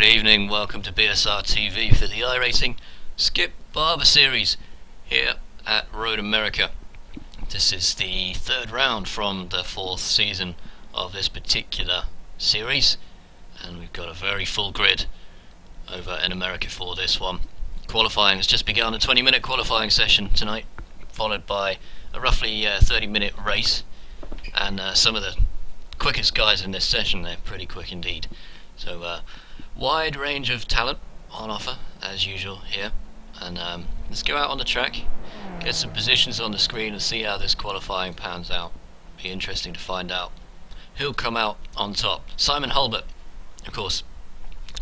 evening, welcome to BSR TV for the iRacing Skip Barber series here at Road America. This is the third round from the fourth season of this particular series, and we've got a very full grid over in America for this one. Qualifying has just begun, a 20-minute qualifying session tonight, followed by a roughly 30-minute race, and some of the quickest guys in this session, they're pretty quick indeed. So wide range of talent on offer as usual here, and let's go out on the track, get some positions on the screen and see how this qualifying pans out. Be interesting to find out who'll come out on top. Simon Hulbert, of course,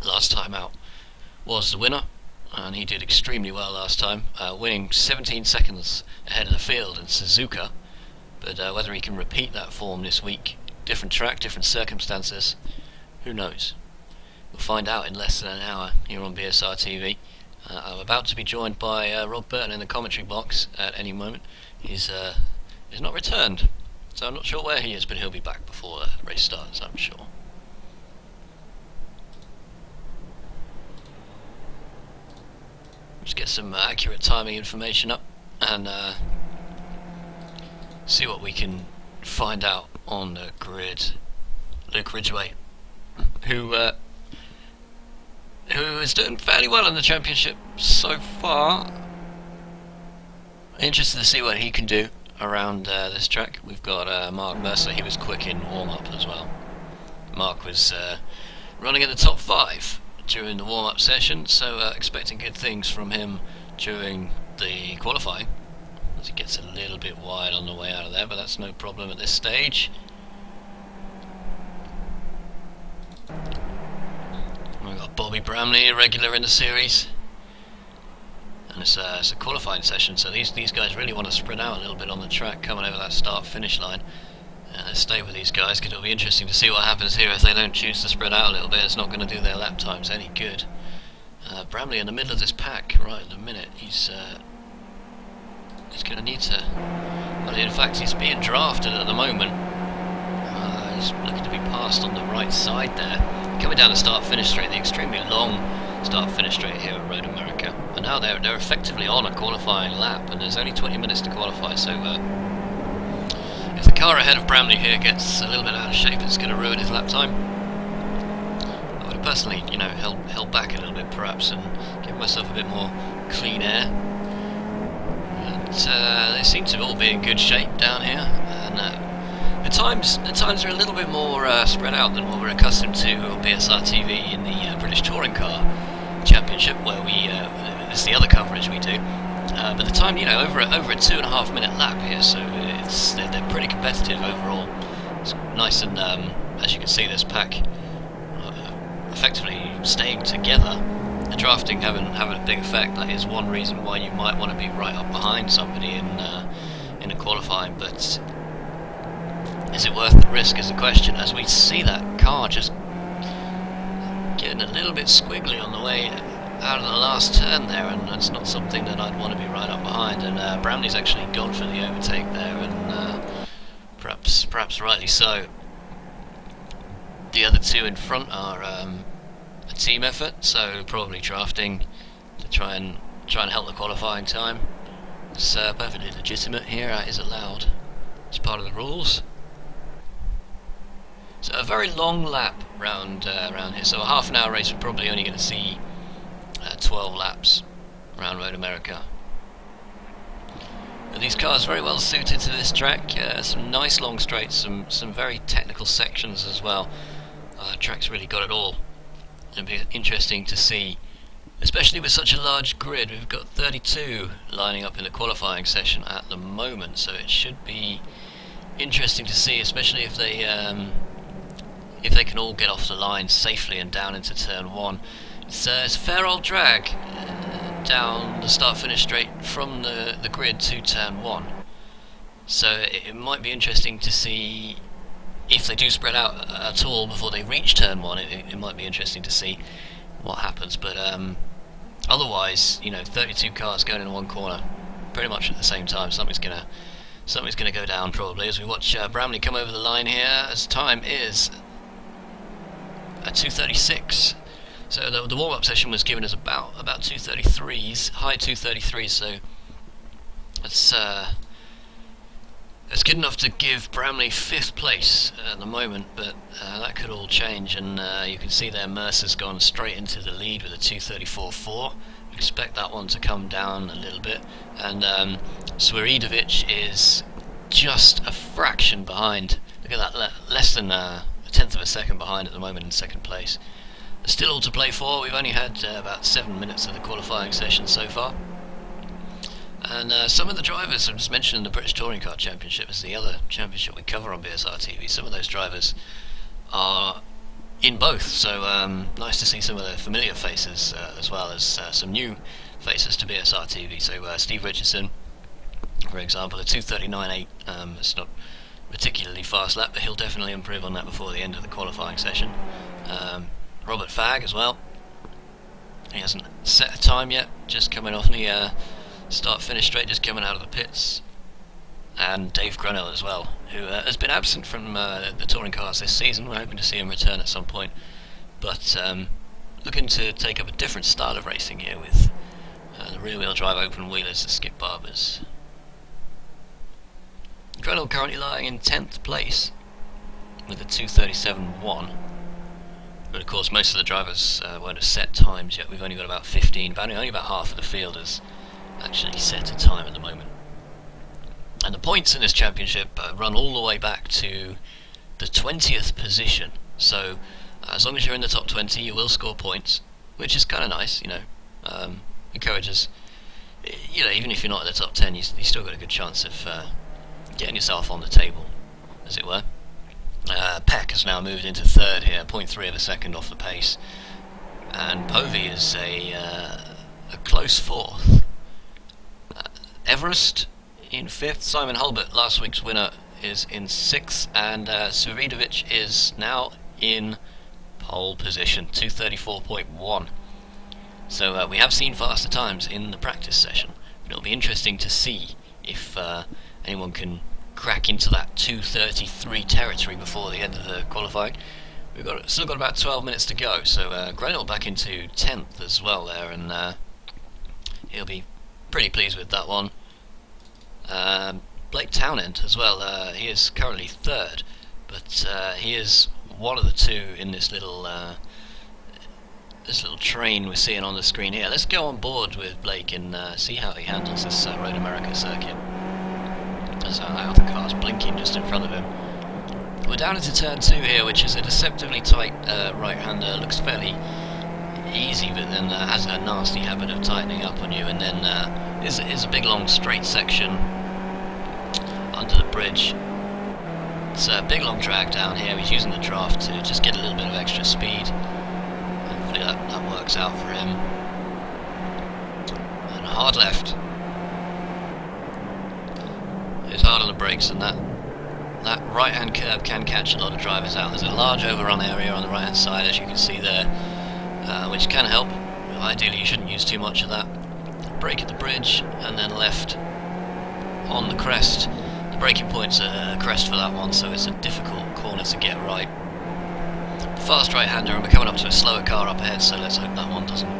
last time out was the winner, and he did extremely well last time, winning 17 seconds ahead of the field in Suzuka, but whether he can repeat that form this week, different track, different circumstances, who knows? We'll find out in less than an hour here on BSR TV. I'm about to be joined by Rob Burton in the commentary box at any moment. He's not returned, so I'm not sure where he is, but he'll be back before the race starts, I'm sure. Let's get some accurate timing information up and see what we can find out on the grid. Luke Ridgway, who is doing fairly well in the championship so far. Interested to see what he can do around this track. We've got Mark Mercer. He was quick in warm-up as well. Mark was running in the top 5 during the warm-up session, so expecting good things from him during the qualifying, as he gets a little bit wide on the way out of there, but that's no problem at this stage. We've got Bobby Bramley, a regular in the series, and it's a qualifying session, so these guys really want to spread out a little bit on the track coming over that start-finish line. Let's stay with these guys because it'll be interesting to see what happens here if they don't choose to spread out a little bit. It's not going to do their lap times any good. Bramley in the middle of this pack right at the minute. He's going to need to... Well, in fact, he's being drafted at the moment. He's looking to be passed on the right side there. Coming down the start-finish straight, the extremely long start-finish straight here at Road America. And now they're effectively on a qualifying lap, and there's only 20 minutes to qualify, so if the car ahead of Bramley here gets a little bit out of shape, it's going to ruin his lap time. I would have personally, held back a little bit perhaps and given myself a bit more clean air. But they seem to all be in good shape down here, and the times are a little bit more spread out than what we're accustomed to on BSR TV in the British Touring Car Championship, where it's the other coverage we do. But the time, over a 2.5 minute lap here, so they're pretty competitive overall. It's nice, and as you can see, this pack effectively staying together. The drafting having a big effect. That is one reason why you might want to be right up behind somebody in a qualifying, but is it worth the risk is the question, as we see that car just getting a little bit squiggly on the way out of the last turn there, and that's not something that I'd want to be right up behind. And Bramley's actually gone for the overtake there, and perhaps rightly so. The other two in front are a team effort, so probably drafting to try and help the qualifying time. It's perfectly legitimate here. It is allowed. It's part of the rules. So a very long lap round here. So a half an hour race, we're probably only going to see 12 laps around Road America. But these cars are very well suited to this track. Some nice long straights, some very technical sections as well. Track's really got it all. It'll be interesting to see, especially with such a large grid. We've got 32 lining up in the qualifying session at the moment, so it should be interesting to see, especially if they can all get off the line safely and down into turn 1. It's a fair old drag down the start-finish straight from the grid to turn 1. So it might be interesting to see if they do spread out at all before they reach turn 1. It might be interesting to see what happens. But otherwise, 32 cars going in one corner pretty much at the same time. Something's gonna go down probably as we watch Bramley come over the line here. As time is at 2:36. So the warm-up session was giving us about 233s, high 233s. So it's good enough to give Bramley 5th place at the moment, but that could all change. And you can see there Mercer's gone straight into the lead with a 234.4. Expect that one to come down a little bit. And Sviridovic is just a fraction behind. Look at that, less than a tenth of a second behind at the moment in 2nd place. There's still all to play for. We've only had about 7 minutes of the qualifying session so far. And some of the drivers, I've just mentioned the British Touring Car Championship is the other championship we cover on BSR TV. Some of those drivers are in both, so nice to see some of the familiar faces as well as some new faces to BSR TV. So Steve Richardson, for example, a 239.8. It's not particularly fast lap, but he'll definitely improve on that before the end of the qualifying session. Robert Fagg as well. He hasn't set a time yet, just coming off the start-finish straight, just coming out of the pits. And Dave Grunnell as well, who has been absent from the touring cars this season. We're hoping to see him return at some point, but looking to take up a different style of racing here with the rear-wheel drive open wheelers, the Skip Barbers. Grunnell currently lying in 10th place with a 237.1. But of course most of the drivers won't have set times yet. We've only got about 15, only about half of the field has actually set a time at the moment. And the points in this championship run all the way back to the 20th position. So as long as you're in the top 20 you will score points, which is kind of nice, you know. Encourages, you know, even if you're not in the top 10 you still got a good chance of getting yourself on the table, as it were. Peck has now moved into 3rd here, 0.3 of a second off the pace, and Povey is a close 4th. Everest in 5th, Simon Hulbert, last week's winner, is in 6th, and Sviridovic is now in pole position, 234.1. So we have seen faster times in the practice session, but it'll be interesting to see if anyone can crack into that 233 territory before the end of the qualifying. We've still got about 12 minutes to go, so Grenell back into 10th as well there, and he'll be pretty pleased with that one. Blake Townend as well, he is currently 3rd, but he is one of the two in this little train we're seeing on the screen here. Let's go on board with Blake and see how he handles this Road America circuit. There's that other car's blinking just in front of him. We're down into turn 2 here, which is a deceptively tight right-hander. Looks fairly easy, but then has a nasty habit of tightening up on you. And then is a big long straight section under the bridge. It's a big long drag down here. He's using the draft to just get a little bit of extra speed. Hopefully that works out for him. And a hard left. It's hard on the brakes, and that right-hand curb can catch a lot of drivers out. There's a large overrun area on the right-hand side, as you can see there, which can help. Ideally, you shouldn't use too much of that. Brake at the bridge, and then left on the crest. The braking point's a crest for that one, so it's a difficult corner to get right. Fast right-hander, and we're coming up to a slower car up ahead, so let's hope that one doesn't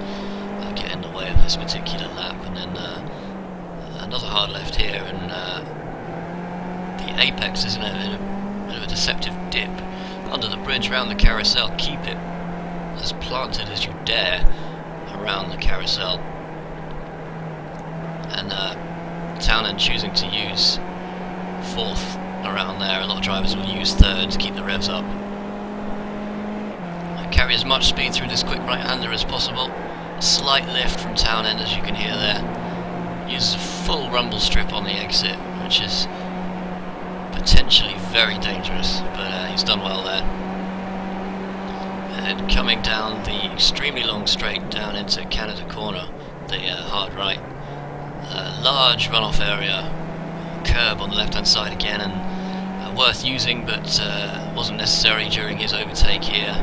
get in the way of this particular lap. And then another hard left here, and the apex is in a bit of a deceptive dip under the bridge around the carousel. Keep it as planted as you dare around the carousel. And Townend choosing to use 4th around there. A lot of drivers will use 3rd to keep the revs up. Carry as much speed through this quick right-hander as possible. A slight lift from Townend, as you can hear there. Uses a full rumble strip on the exit, which is potentially very dangerous, but he's done well there. And coming down the extremely long straight down into Canada Corner, the hard right, large runoff area, curb on the left hand side again, and worth using, but wasn't necessary during his overtake here.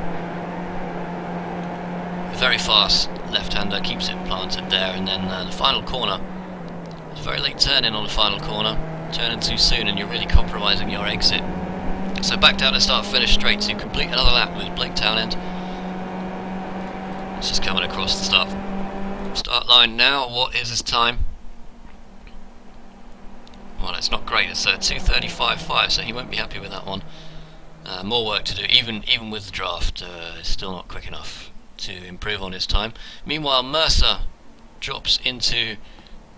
Very fast left-hander, keeps it planted there, and then the final corner. It's a very late turn in on the final corner. Turning too soon and you're really compromising your exit. So back down to start finish straight to complete another lap with Blake Townend. It's just coming across the start line now. What is his time? Well, it's not great. It's 2:35.5, so he won't be happy with that one. More work to do. Even with the draft, it's still not quick enough to improve on his time. Meanwhile, Mercer drops into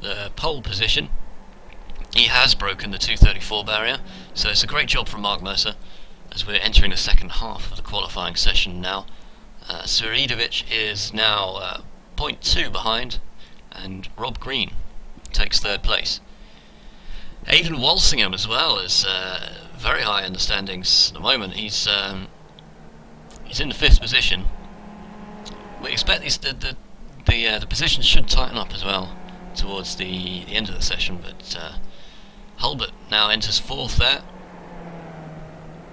the pole position. He has broken the 2:34 barrier, so it's a great job from Mark Mercer as we're entering the second half of the qualifying session now. Suridovic is now 0.2 behind, and Rob Green takes third place. Aidan Walsingham as well is very high in the standings at the moment. He's in the 5th position. We expect the positions should tighten up as well towards the end of the session, but Hulbert now enters 4th there.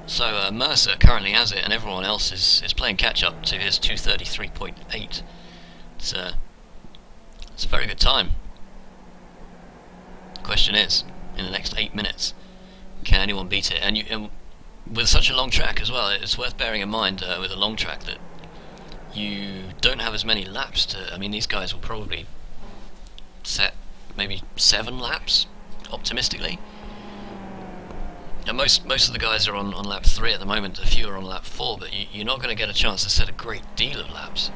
So Mercer currently has it, and everyone else is playing catch up to his 2:33.8. It's a very good time. The question is, in the next 8 minutes, can anyone beat it? And with such a long track as well, it's worth bearing in mind with a long track that you don't have as many laps to. I mean, these guys will probably set maybe 7 laps, optimistically. And most of the guys are on lap 3 at the moment. A few are on lap 4, but you're not going to get a chance to set a great deal of laps.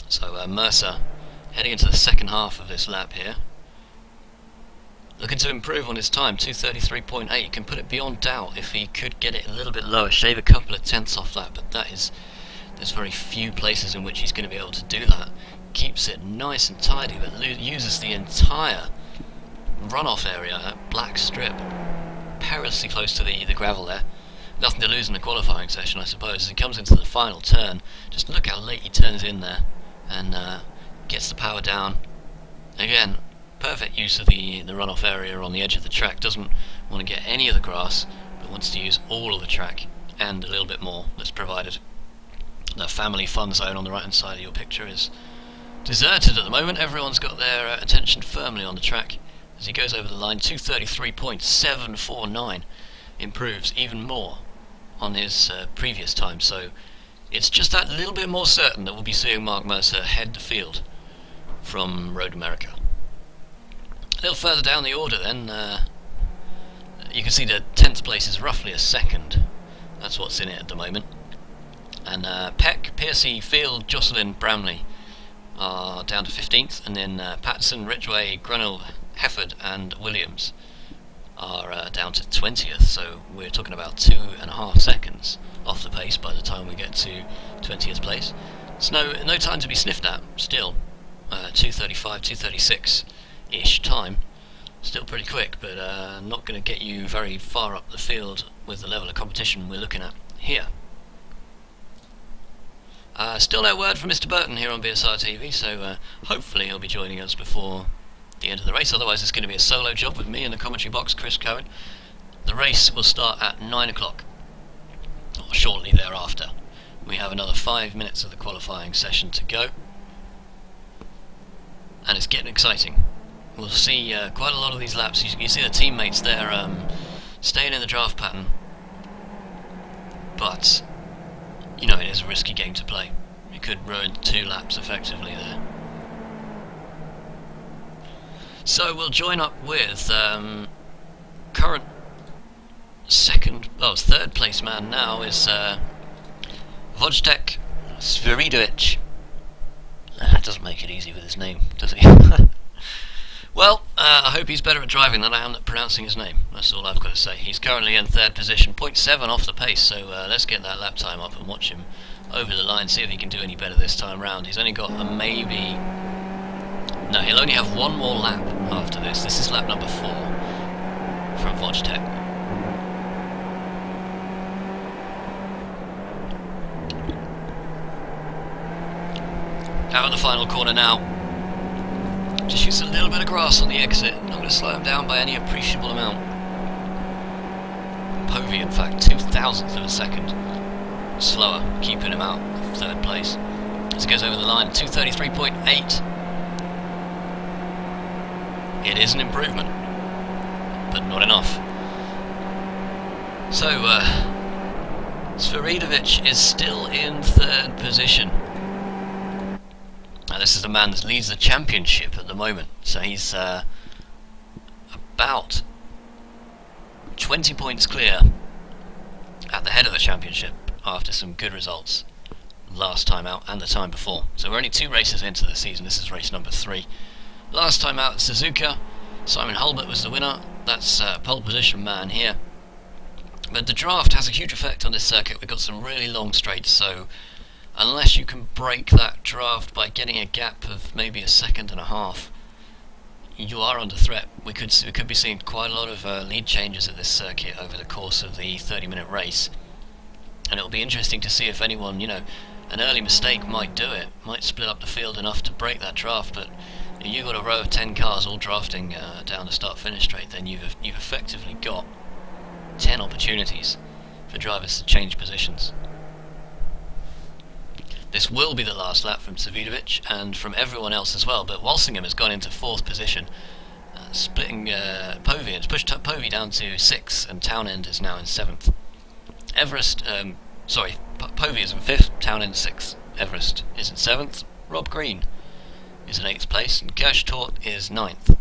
So Mercer heading into the second half of this lap here, looking to improve on his time, 2:33.8. He can put it beyond doubt if he could get it a little bit lower, shave a couple of tenths off that, but there's very few places in which he's going to be able to do that. Keeps it nice and tidy, but uses the entire runoff area, that black strip, perilously close to the gravel there. Nothing to lose in the qualifying session, I suppose. As he comes into the final turn, just look how late he turns in there, and gets the power down. Again, perfect use of the runoff area on the edge of the track. Doesn't want to get any of the grass, but wants to use all of the track and a little bit more that's provided. The family fun zone on the right hand side of your picture is deserted at the moment. Everyone's got their attention firmly on the track as he goes over the line. 2:33.749 improves even more on his previous time, so it's just that little bit more certain that we'll be seeing Mark Mercer head the field from Road America. A little further down the order then, you can see the 10th place is roughly a second. That's what's in it at the moment. And Peck, Piercy, Field, Jocelyn, Bramley are down to 15th, and then Patterson, Ridgway, Grunell, Hefford and Williams are down to 20th, so we're talking about 2.5 seconds off the pace by the time we get to 20th place. It's no time to be sniffed at still. 2:35, 2:36-ish time. Still pretty quick, but not going to get you very far up the field with the level of competition we're looking at here. Still no word from Mr. Burton here on BSR TV, so hopefully he'll be joining us before the end of the race. Otherwise it's going to be a solo job with me in the commentary box, Chris Cohen. The race will start at 9 o'clock, or shortly thereafter. We have another 5 minutes of the qualifying session to go, and it's getting exciting. We'll see quite a lot of these laps. You see the teammates there staying in the draft pattern, but you know, it is a risky game to play. You could ruin 2 laps effectively there. So we'll join up with current third place man now is Wojtek Sviridovic. That doesn't make it easy with his name, does he? Well, I hope he's better at driving than I am at pronouncing his name. That's all I've got to say. He's currently in 3rd position, 0.7 off the pace, so let's get that lap time up and watch him over the line, see if he can do any better this time round. He's only got a maybe... No, he'll only have one more lap after this. This is lap number 4 from Wojtek. Out of the final corner now. Just use a little bit of grass on the exit. Not going to slow him down by any appreciable amount. Povey, in fact, 0.02 of a second slower, keeping him out of 3rd place. As he goes over the line, 2:33.8. It is an improvement, but not enough. So, Sviridovic is still in third position. Now this is the man that leads the championship at the moment, so he's about 20 points clear at the head of the championship after some good results last time out and the time before. So we're only 2 races into the season. This is race number 3. Last time out at Suzuka, Simon Hulbert was the winner. That's pole position man here. But the draft has a huge effect on this circuit. We've got some really long straights, so unless you can break that draft by getting a gap of maybe a second and a half, you are under threat. We could be seeing quite a lot of lead changes at this circuit over the course of the 30-minute race, and it'll be interesting to see if anyone, you know, an early mistake might do it, might split up the field enough to break that draft. But if you've got a row of 10 cars all drafting down the start-finish straight, then you've effectively got 10 opportunities for drivers to change positions. This will be the last lap from Sviridovic and from everyone else as well, but Walsingham has gone into 4th position, splitting Povey. It's pushed Povey down to 6th, and Townend is now in 7th. Povey is in 5th, Townend 6th, Everest is in 7th, Rob Green is in 8th place, and Gersh Tort is 9th.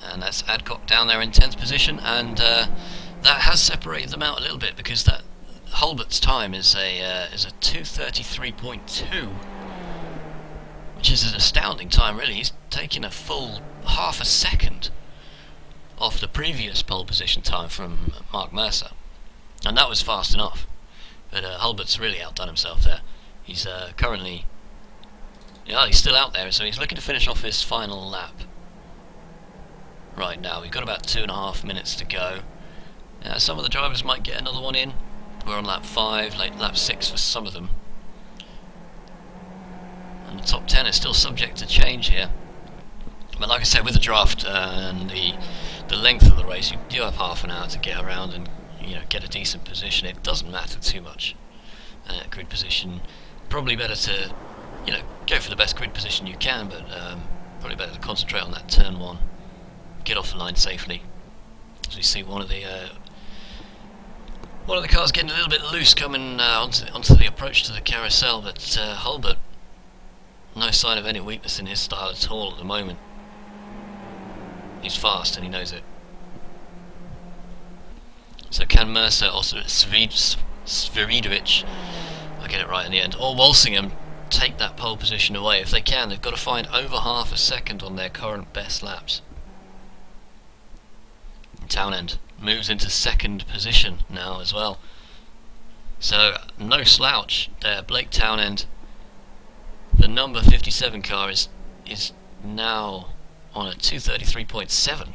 And that's Adcock down there in 10th position, and that has separated them out a little bit, because that Hulbert's time is a 2:33.2, which is an astounding time, really. He's taken a full half a second off the previous pole position time from Mark Mercer, and that was fast enough. But Hulbert's really outdone himself there. He's currently, he's still out there, so he's looking to finish off his final lap right now. We've got about 2.5 minutes to go. Some of the drivers might get another one in. We're on lap 5, lap 6 for some of them. And the top 10 is still subject to change here. But like I said, with the draft and the length of the race, you do have half an hour to get around and get a decent position. It doesn't matter too much. Grid position, probably better to go for the best grid position you can, but probably better to concentrate on that turn 1. Get off the line safely. As we see one of the cars getting a little bit loose coming onto the approach to the carousel, but Hulbert, no sign of any weakness in his style at all at the moment. He's fast and he knows it. So can Mercer, also Sviridovic, I'll get it right in the end, or Walsingham take that pole position away? If they can, they've got to find over half a second on their current best laps. Townend moves into 2nd position now as well. So no slouch there. Blake Townend, the number 57 car, is now on a 2:33.7,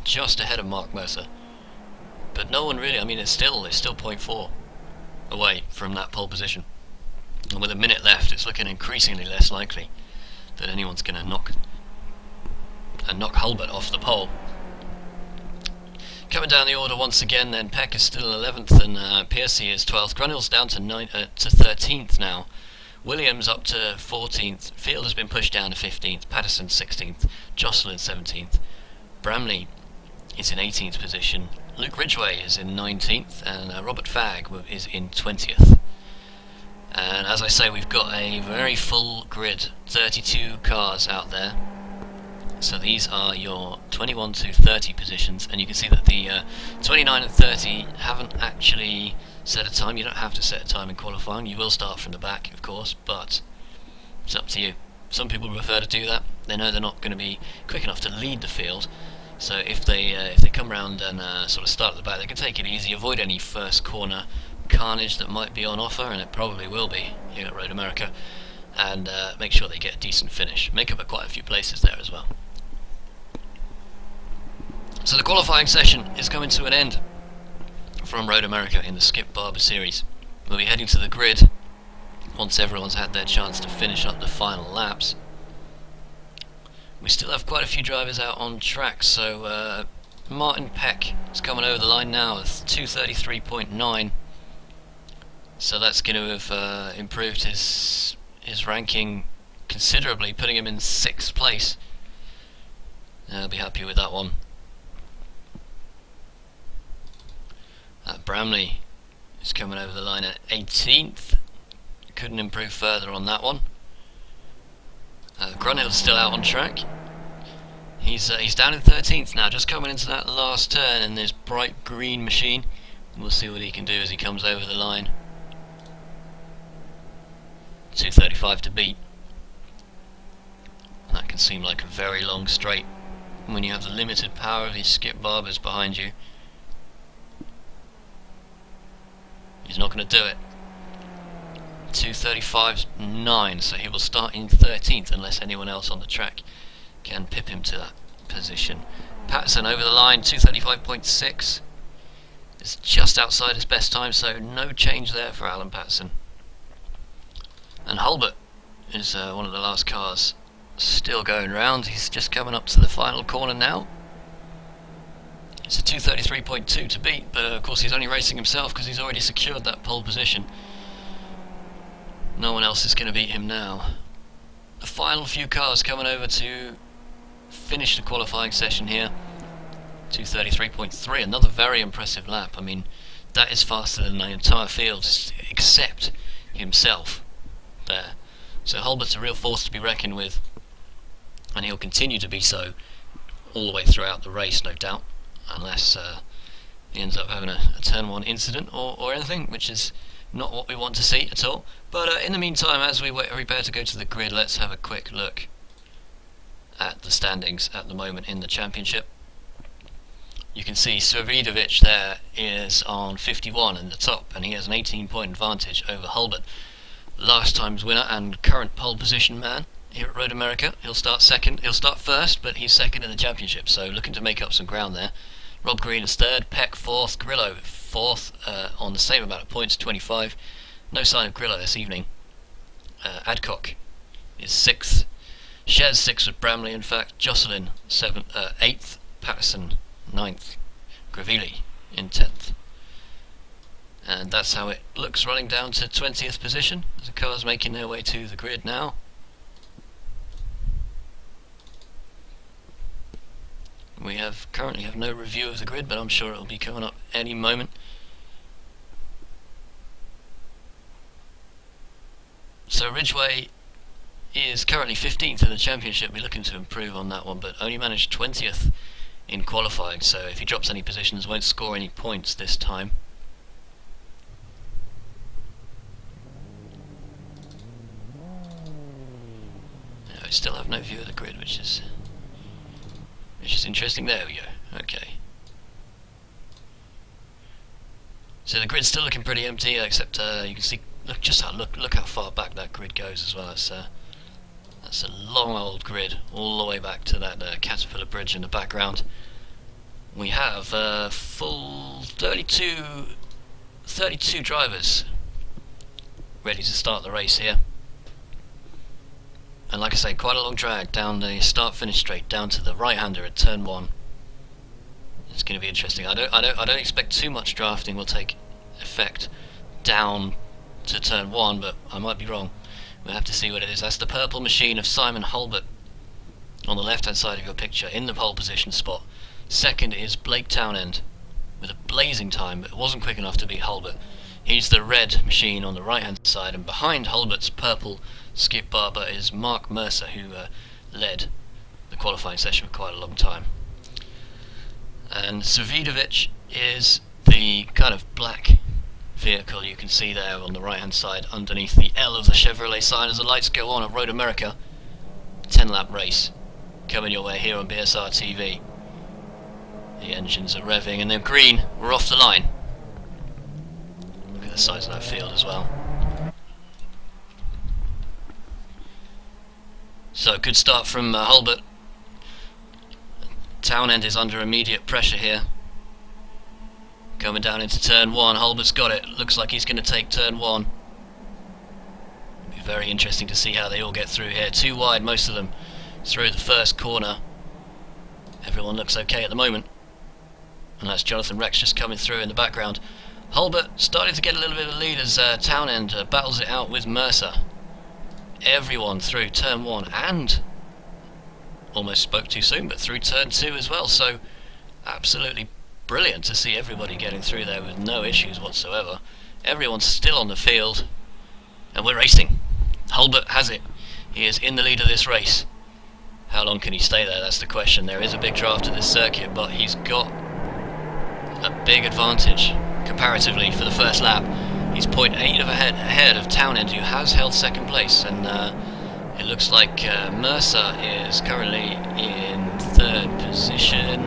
just ahead of Mark Mercer. But no one really, it's still 0.4 away from that pole position. And with a minute left, it's looking increasingly less likely that anyone's going to knock Hulbert off the pole. Coming down the order once again, then Peck is still 11th, and Piercy is 12th. Granill's down to 13th now. Williams up to 14th. Field has been pushed down to 15th. Patterson 16th. Jocelyn 17th. Bramley is in 18th position. Luke Ridgway is in 19th, and Robert Fagg is in 20th. And as I say, we've got a very full grid, 32 cars out there. So these are your 21 to 30 positions, and you can see that the 29 and 30 haven't actually set a time. You don't have to set a time in qualifying. You will start from the back, of course, but it's up to you. Some people prefer to do that. They know they're not going to be quick enough to lead the field, so if they come round and sort of start at the back, they can take it easy, avoid any first corner carnage that might be on offer, and it probably will be here at Road America, and make sure they get a decent finish. Make up quite a few places there as well. So the qualifying session is coming to an end from Road America in the Skip Barber series. We'll be heading to the grid once everyone's had their chance to finish up the final laps. We still have quite a few drivers out on track, so Martin Peck is coming over the line now with 2:33.9. So that's going to have improved his ranking considerably, putting him in 6th place. I'll be happy with that one. Bramley He's coming over the line at 18th. Couldn't improve further on that one. Grunhill's still out on track. He's down in 13th now, just coming into that last turn in this bright green machine. We'll see what he can do as he comes over the line. 2:35 to beat. That can seem like a very long straight when you have the limited power of these Skip Barbers behind you. He's not going to do it. 2:35.9, so he will start in 13th unless anyone else on the track can pip him to that position. Patterson over the line, 2:35.6. It's just outside his best time, so no change there for Alan Patterson. And Hulbert is one of the last cars still going round. He's just coming up to the final corner now. It's a 2:33.2 to beat, but of course he's only racing himself because he's already secured that pole position. No one else is going to beat him now. The final few cars coming over to finish the qualifying session here. 2:33.3, another very impressive lap. I mean, that is faster than the entire field except himself there. So Hulbert's a real force to be reckoned with, and he'll continue to be so all the way throughout the race, no doubt, unless he ends up having a turn 1 incident or anything, which is not what we want to see at all. But in the meantime, as we prepare to go to the grid, let's have a quick look at the standings at the moment in the championship. You can see Svrvidovic there is on 51 in the top, and he has an 18-point advantage over Hulbert, last time's winner and current pole position man here at Road America. He'll start second. He'll start first, but he's second in the championship, so looking to make up some ground there. Rob Green is third, Peck fourth, Grillo fourth on the same amount of points, 25. No sign of Grillo this evening. Adcock is sixth. Shez sixth with Bramley, in fact. Jocelyn eighth. Patterson ninth. Gravili in 10th. And that's how it looks running down to 20th position as the cars making their way to the grid now. We currently have no review of the grid, but I'm sure it'll be coming up any moment. So Ridgway is currently 15th in the championship. We're looking to improve on that one, but only managed 20th in qualifying, so if he drops any positions, won't score any points this time. No, we still have no view of the grid, which is interesting. There we go. Okay. So the grid's still looking pretty empty, except you can see. Look how far back that grid goes as well. That's a long old grid, all the way back to that Caterpillar Bridge in the background. We have full 32 drivers ready to start the race here. And like I say, quite a long drag down the start-finish straight down to the right-hander at turn 1. It's going to be interesting. I don't expect too much drafting will take effect down to turn 1, but I might be wrong. We'll have to see what it is. That's the purple machine of Simon Hulbert on the left-hand side of your picture in the pole position spot. Second is Blake Townend with a blazing time, but it wasn't quick enough to beat Hulbert. He's the red machine on the right-hand side, and behind Hulbert's purple Skip Barber is Mark Mercer, who led the qualifying session for quite a long time. And Svrvidovic is the kind of black vehicle you can see there on the right-hand side underneath the L of the Chevrolet sign as the lights go on at Road America. 10-lap race coming your way here on BSR TV. The engines are revving, and they're green. We're off the line. Look at the size of that field as well. So, good start from Hulbert. Townend is under immediate pressure here. Coming down into turn 1, Hulbert's got it. Looks like he's going to take turn 1. It'll be very interesting to see how they all get through here. Too wide, most of them, through the first corner. Everyone looks okay at the moment. And that's Jonathan Rex just coming through in the background. Hulbert starting to get a little bit of a lead as Townend battles it out with Mercer. Everyone through turn 1 and, almost spoke too soon, but through turn 2 as well. So absolutely brilliant to see everybody getting through there with no issues whatsoever. Everyone's still on the field, and we're racing. Hulbert has it. He is in the lead of this race. How long can he stay there? That's the question. There is a big draft at this circuit, but he's got a big advantage comparatively for the first lap. He's 0.8 ahead of Townend, who has held second place, and it looks like Mercer is currently in third position.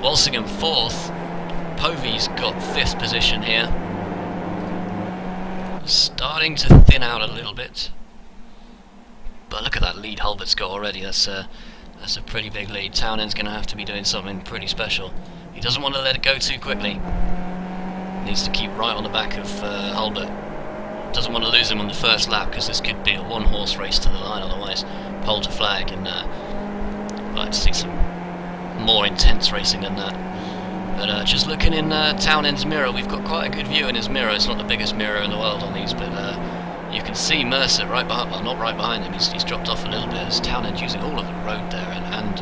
Walsingham fourth. Povey's got fifth position here. Starting to thin out a little bit. But look at that lead Hulbert's got already. That's a pretty big lead. Townend's going to have to be doing something pretty special. He doesn't want to let it go too quickly. Needs to keep right on the back of Hulbert. Doesn't want to lose him on the first lap, because this could be a one-horse race to the line otherwise. Pole to flag, and I'd like to see some more intense racing than that. But just looking in Townend's mirror, we've got quite a good view in his mirror. It's not the biggest mirror in the world on these, but you can see Mercer right behind, well, not right behind him, he's dropped off a little bit, as Townend using all of the road there and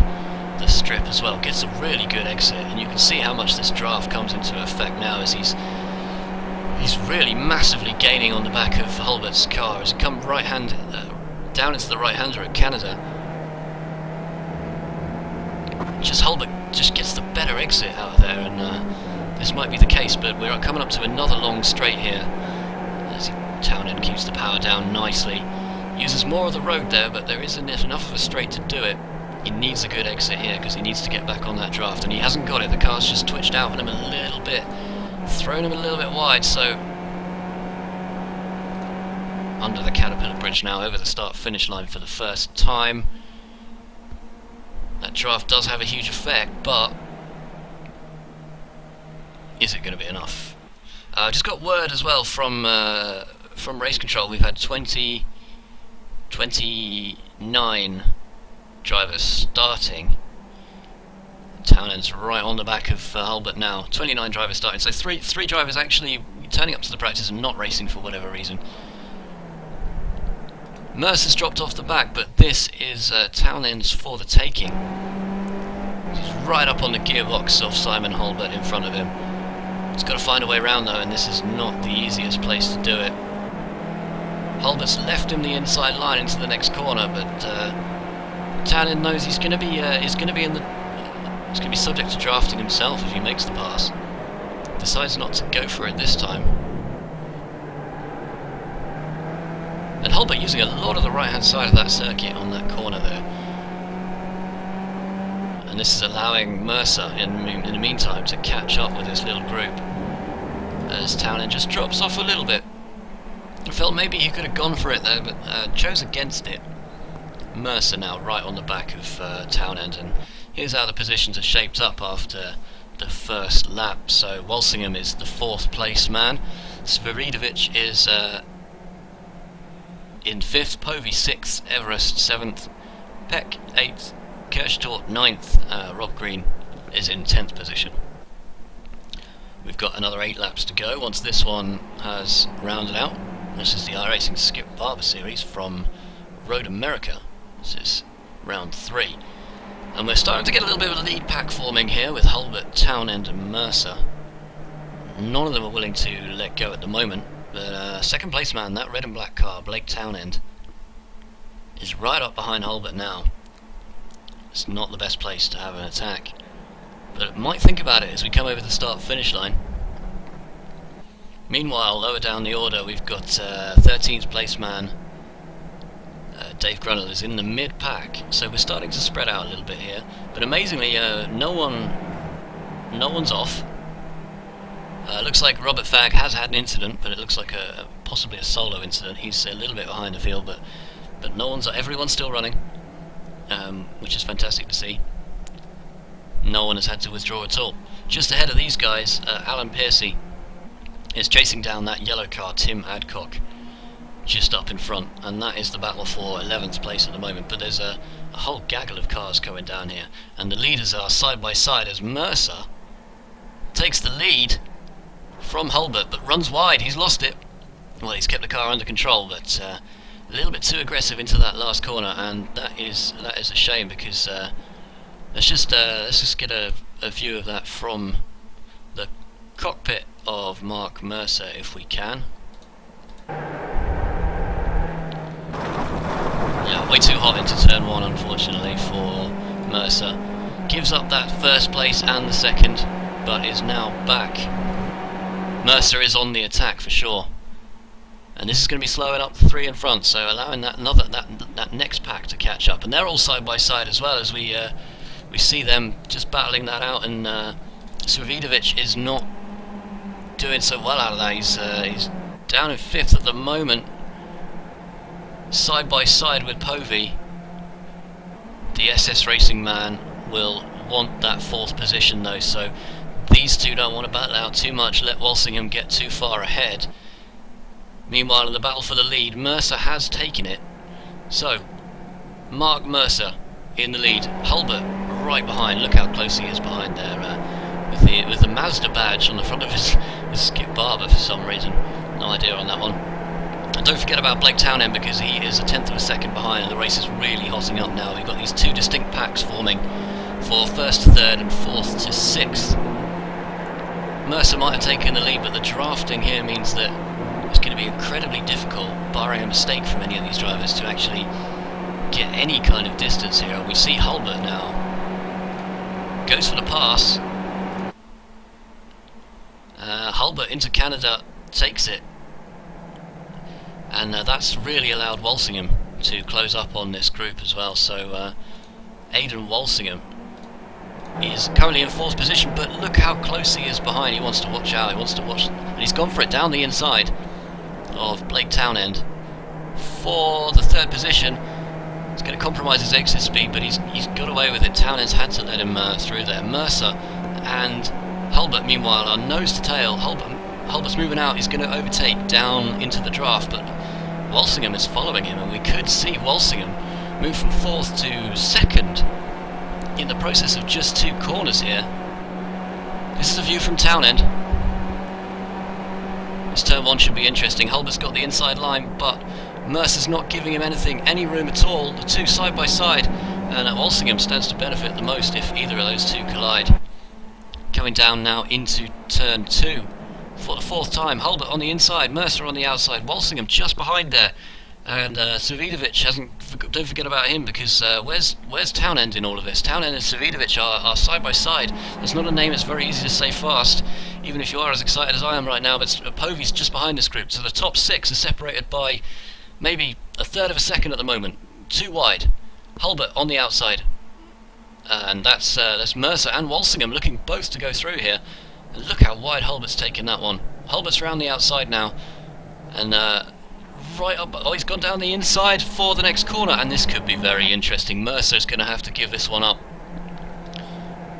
the strip as well. Gets a really good exit, and you can see how much this draft comes into effect now as he's really massively gaining on the back of Hulbert's car as he comes down into the right-hander at Canada. Hulbert just gets the better exit out of there, and this might be the case, but we're coming up to another long straight here as Townend keeps the power down nicely. Uses more of the road there, but there isn't enough of a straight to do it. He needs a good exit here because he needs to get back on that draft, and he hasn't got it. The car's just twitched out on him a little bit, thrown him a little bit wide, so under the Caterpillar Bridge now, over the start-finish line for the first time. That draft does have a huge effect, but is it going to be enough? I just got word as well from race control. We've had 29 drivers starting. Townend's right on the back of Hulbert now. 29 drivers starting, so three drivers actually turning up to the practice and not racing for whatever reason. Mercer's dropped off the back, but this is Townend's for the taking. He's right up on the gearbox of Simon Hulbert in front of him. He's got to find a way around though, and this is not the easiest place to do it. Hulbert's left him the inside line into the next corner, but Townend knows he's going to be subject to drafting himself if he makes the pass. Decides not to go for it this time. And Hulbert using a lot of the right-hand side of that circuit on that corner there. And this is allowing Mercer, in the meantime, to catch up with this little group. As Townend just drops off a little bit. I felt maybe he could have gone for it there, but chose against it. Mercer now right on the back of Townend, and here's how the positions are shaped up after the first lap. So Walsingham is the fourth place man. Sviridovic is in 5th, Povey 6th, Everest 7th, Peck 8th, Kirchtorp 9th, Rob Green is in 10th position. We've got another 8 laps to go once this one has rounded out. This is the iRacing Skip Barber series from Road America. This is round 3. And we're starting to get a little bit of a lead pack forming here with Hulbert, Townend and Mercer. None of them are willing to let go at the moment. But second place man, that red and black car, Blake Townend, is right up behind Hulbert now. It's not the best place to have an attack, but might think about it as we come over the start-finish line. Meanwhile, lower down the order, we've got 13th place man, Dave Grunnell, is in the mid-pack, so we're starting to spread out a little bit here. But amazingly, no one's off. Looks like Robert Fagg has had an incident, but it looks like possibly a solo incident. He's a little bit behind the field, but everyone's still running, which is fantastic to see. No one has had to withdraw at all. Just ahead of these guys, Alan Piercy is chasing down that yellow car, Tim Adcock, just up in front, and that is the battle for 11th place at the moment. But there's a whole gaggle of cars going down here, and the leaders are side by side as Mercer takes the lead from Hulbert, but runs wide. He's lost it. Well, he's kept the car under control, but a little bit too aggressive into that last corner, and that is a shame, because let's just get a view of that from the cockpit of Mark Mercer if we can. Yeah, way too hot into turn 1 unfortunately for Mercer. Gives up that first place and the second, but is now back. Mercer is on the attack for sure. And this is going to be slowing up the 3 in front, so allowing that next pack to catch up. And they're all side by side as well, as we see them just battling that out. And Sravidovic is not doing so well out of that. He's down in 5th at the moment, side by side with Povey. The SS Racing man will want that 4th position though, so these two don't want to battle out too much, let Walsingham get too far ahead. Meanwhile, in the battle for the lead, Mercer has taken it. So, Mark Mercer in the lead. Hulbert right behind. Look how close he is behind there. With the Mazda badge on the front of his Skip Barber for some reason. No idea on that one. And don't forget about Blake Townend, because he is a 1/10 of a second behind, and the race is really hotting up now. We've got these 2 distinct packs forming for 1st to 3rd and 4th to 6th. Mercer might have taken the lead, but the drafting here means that it's going to be incredibly difficult, barring a mistake from any of these drivers, to actually get any kind of distance here. We see Hulbert now goes for the pass. Hulbert into Canada takes it, and that's really allowed Walsingham to close up on this group as well. So Aidan Walsingham is currently in 4th position, but look how close he is behind. He wants to watch out, and he's gone for it down the inside of Blake Townend for the 3rd position. It's going to compromise his exit speed, but he's got away with it. Townend's had to let him through there. Mercer and Hulbert, meanwhile, are nose to tail. Hulbert's moving out. He's going to overtake down into the draft, but Walsingham is following him, and we could see Walsingham move from 4th to 2nd in the process of just 2 corners here. This is a view from Townend. This turn 1 should be interesting. Hulbert's got the inside line, but Mercer's not giving him any room at all. The 2 side by side, and Walsingham stands to benefit the most if either of those 2 collide. Coming down now into turn 2 for the 4th time. Hulbert on the inside, Mercer on the outside, Walsingham just behind there. And Sravidovic don't forget about him, because where's Townend in all of this? Townend and Sravidovic are side by side. That's not a name that's very easy to say fast, even if you are as excited as I am right now. But Povey's just behind this group, so the top 6 are separated by maybe 1/3 of a second at the moment. 2 wide. Hulbert on the outside, and that's Mercer and Walsingham looking both to go through here. And look how wide Hulbert's taken that one. Hulbert's around the outside now, and right up. Oh, he's gone down the inside for the next corner, and this could be very interesting. Mercer's going to have to give this one up.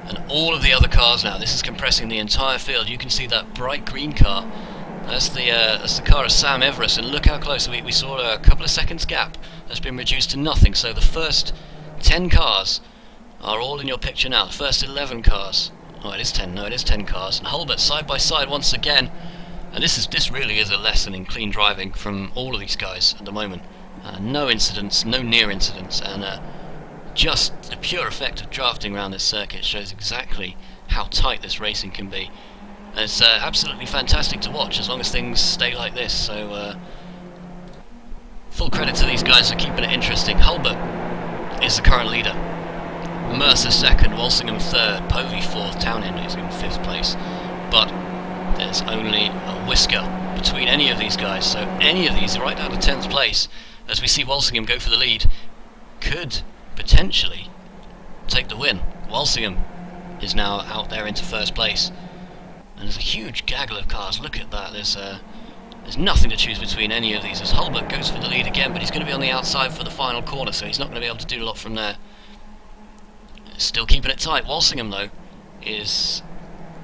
And all of the other cars now, this is compressing the entire field. You can see that bright green car. That's the car of Sam Everest, and look how close. We saw a couple of seconds gap. That's been reduced to nothing. So the first 10 cars are all in your picture now. The first 11 cars. Oh, it is 10. No, it is 10 cars. And Hulbert side by side once again. And this really is a lesson in clean driving from all of these guys at the moment. No incidents, no near incidents, and just the pure effect of drafting around this circuit shows exactly how tight this racing can be. And it's absolutely fantastic to watch as long as things stay like this. So full credit to these guys for keeping it interesting. Hulbert is the current leader. Mercer 2nd, Walsingham 3rd, Povey 4th, Townend is in 5th place. But there's only a whisker between any of these guys, so any of these, right down to 10th place, as we see Walsingham go for the lead, could potentially take the win. Walsingham is now out there into 1st place, and there's a huge gaggle of cars. Look at that. There's nothing to choose between any of these, as Hulbert goes for the lead again, but he's going to be on the outside for the final corner, so he's not going to be able to do a lot from there. Still keeping it tight. Walsingham, though, is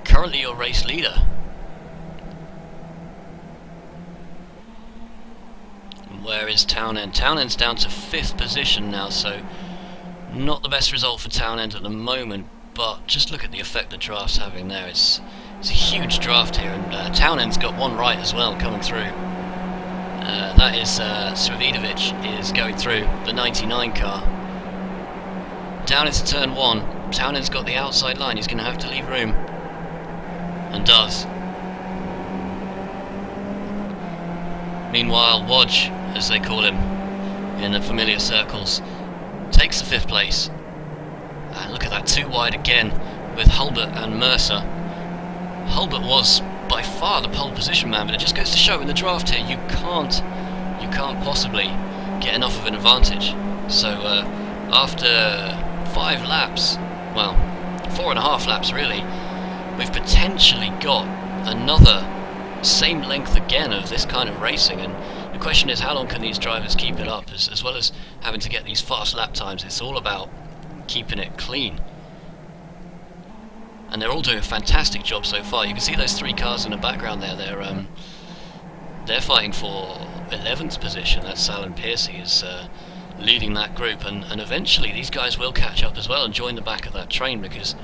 currently your race leader. Where is Townend? Townend's down to 5th position now, so not the best result for Townend at the moment, but just look at the effect the draft's having there. It's a huge draft here, and Townend's got one right as well coming through. That is Sravidovic is going through the 99 car. Down into turn 1, Townend's got the outside line. He's going to have to leave room, and does. Meanwhile, Wodge, as they call him in the familiar circles, takes the 5th place. And look at that, 2 wide again with Hulbert and Mercer. Hulbert was by far the pole position man, but it just goes to show in the draft here you can't possibly get enough of an advantage. So after 5 laps, well, 4.5 laps really, we've potentially got another same length again of this kind of racing, and the question is how long can these drivers keep it up, as well as having to get these fast lap times. It's all about keeping it clean, and they're all doing a fantastic job so far. You can see those 3 cars in the background there. They're fighting for 11th position. That's Alan Piercy is leading that group, and eventually these guys will catch up as well and join the back of that train, because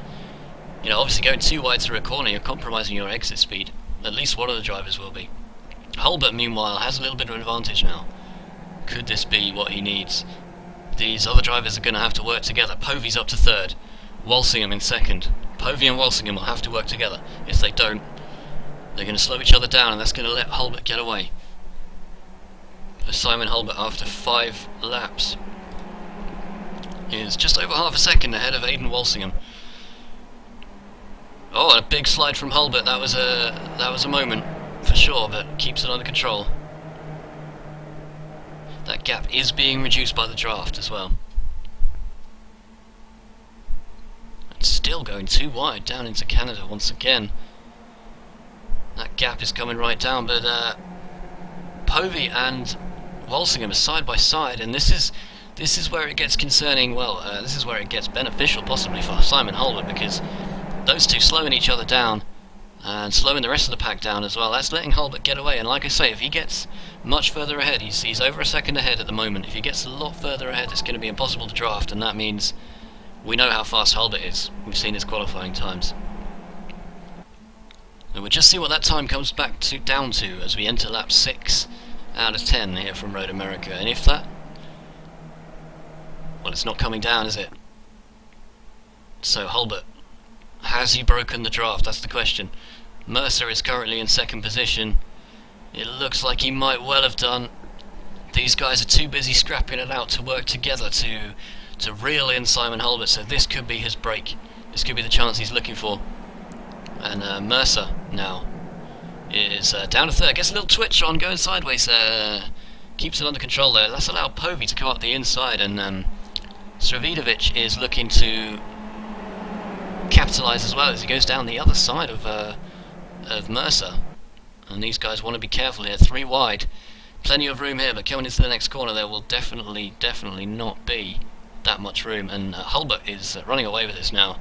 you know, obviously going too wide through a corner, you're compromising your exit speed. At least one of the drivers will be. Hulbert, meanwhile, has a little bit of an advantage now. Could this be what he needs? These other drivers are going to have to work together. Povey's up to 3rd, Walsingham in 2nd. Povey and Walsingham will have to work together. If they don't, they're going to slow each other down, and that's going to let Hulbert get away. Simon Hulbert, after 5 laps, is just over half a second ahead of Aidan Walsingham. Oh, a big slide from Hulbert. That was a moment for sure, but keeps it under control. That gap is being reduced by the draft as well. It's still going too wide down into Canada once again. That gap is coming right down, but Povey and Walsingham are side by side, and this is where it gets concerning. Well, this is where it gets beneficial possibly for Simon Hulbert, because those two slowing each other down and slowing the rest of the pack down as well. That's letting Hulbert get away, and like I say, if he gets much further ahead, he's over a second ahead at the moment. If he gets a lot further ahead, it's going to be impossible to draft, and that means we know how fast Hulbert is. We've seen his qualifying times. And we'll just see what that time comes back down to as we enter lap 6 out of 10 here from Road America. And if that... well, it's not coming down, is it? So Hulbert, has he broken the draft? That's the question. Mercer is currently in 2nd position. It looks like he might well have done. These guys are too busy scrapping it out to work together to reel in Simon Hulbert, so this could be his break. This could be the chance he's looking for. And Mercer now is down to 3rd. Gets a little twitch on, going sideways. Keeps it under control there. That's allowed Povey to come up the inside, and Sravidovic is looking to capitalise as well as he goes down the other side of Mercer. And these guys want to be careful here. 3 wide. Plenty of room here, but coming into the next corner there will definitely not be that much room. And Hulbert is running away with this now.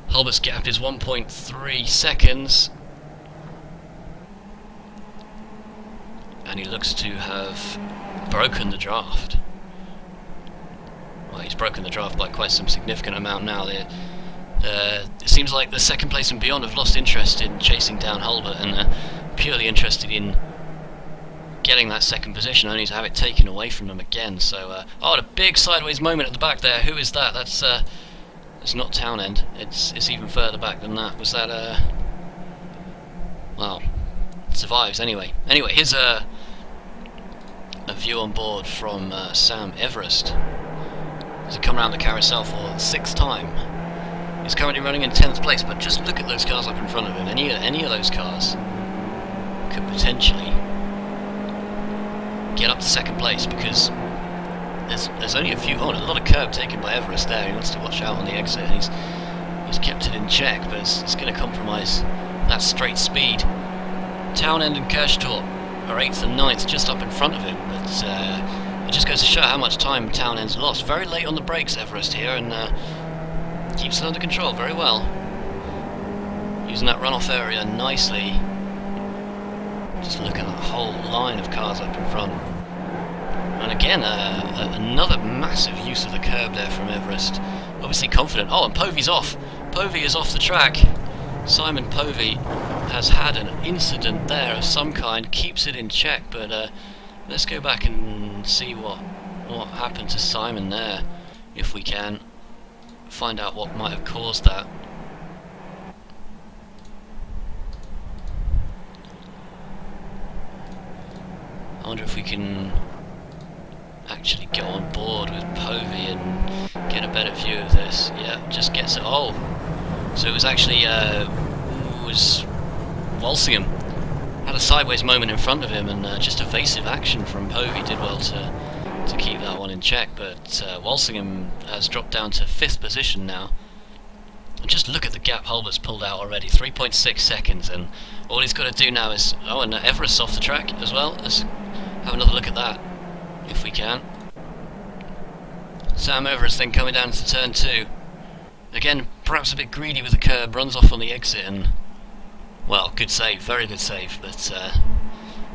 Hulbert's gap is 1.3 seconds. And he looks to have broken the draft. Well, he's broken the draft by quite some significant amount now. It seems like the 2nd place and beyond have lost interest in chasing down Hulbert, and purely interested in getting that 2nd position, only to have it taken away from them again. So, oh, a big sideways moment at the back there. Who is that? That's it's not Townend. It's even further back than that. Was that well, it survives anyway. Anyway, here's a view on board from Sam Everest. As he come around the carousel for the 6th time. He's currently running in 10th place, but just look at those cars up in front of him. Any of those cars could potentially get up to 2nd place, because there's only a few on. A lot of curb taken by Everest there. He wants to watch out on the exit, and he's kept it in check, but it's going to compromise that straight speed. Townend and Kirchtorp are 8th and 9th, just up in front of him, but it just goes to show how much time Townend's lost. Very late on the brakes, Everest here, and keeps it under control very well. Using that runoff area nicely. Just look at that whole line of cars up in front. And again, another massive use of the curb there from Everest. Obviously confident. Oh, and Povey's off. Povey is off the track. Simon Povey has had an incident there of some kind. Keeps it in check, but let's go back and see what happened to Simon there, if we can. Find out what might have caused that. wonder if we can actually go on board with Povey and get a better view of this. Yeah, just gets it. Oh, so it was actually was Walsingham had a sideways moment in front of him, and just evasive action from Povey did well to keep that one in check. But Walsingham has dropped down to 5th position now. And just look at the gap Hulbert's pulled out already, 3.6 seconds, and all he's got to do now is... Oh, and Everest's off the track as well. Let's have another look at that, if we can. Sam Everest then coming down into turn 2. Again, perhaps a bit greedy with the curb, runs off on the exit, and... Well, good save, very good save, but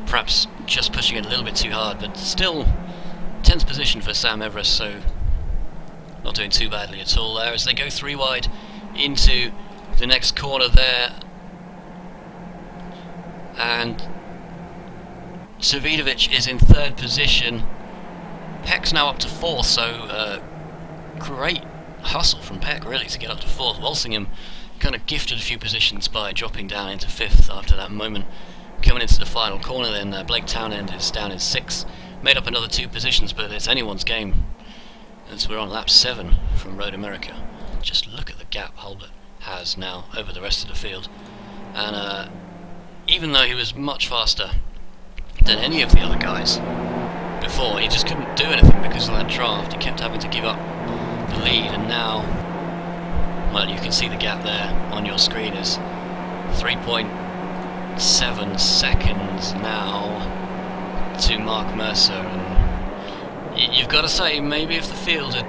perhaps just pushing it a little bit too hard, but still 10th position for Sam Everest, so not doing too badly at all there as they go 3 wide into the next corner there. And Savidovic is in 3rd position. Peck's now up to 4th, so great hustle from Peck really to get up to 4th. Walsingham kind of gifted a few positions by dropping down into 5th after that moment. Coming into the final corner then, Blake Townend is down in 6th, made up another 2 positions, but it's anyone's game as we're on lap 7 from Road America. Just look at the gap Hulbert has now over the rest of the field, and even though he was much faster than any of the other guys before, he just couldn't do anything because of that draft. He kept having to give up the lead, and now, well, you can see the gap there on your screen is 3.7 seconds now to Mark Mercer, and you've got to say, maybe if the field had,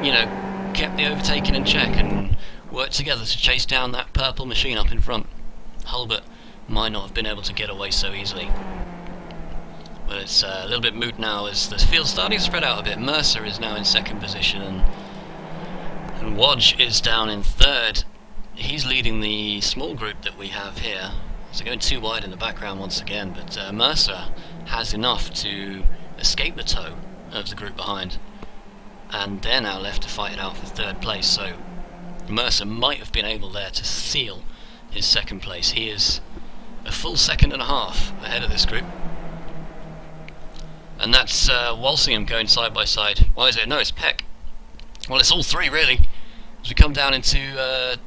you know, kept the overtaking in check and worked together to chase down that purple machine up in front, Hulbert might not have been able to get away so easily. But it's a little bit moot now as the field's starting to spread out a bit. Mercer is now in 2nd position, and Wodge is down in 3rd. He's leading the small group that we have here. So going 2 wide in the background once again, but Mercer has enough to escape the tow of the group behind, and they're now left to fight it out for 3rd place. So Mercer might have been able there to seal his 2nd place. He is a full 2.5 seconds ahead of this group. And that's Walsingham going side by side. Why is it? No, it's Peck. Well, it's all 3 really. As we come down into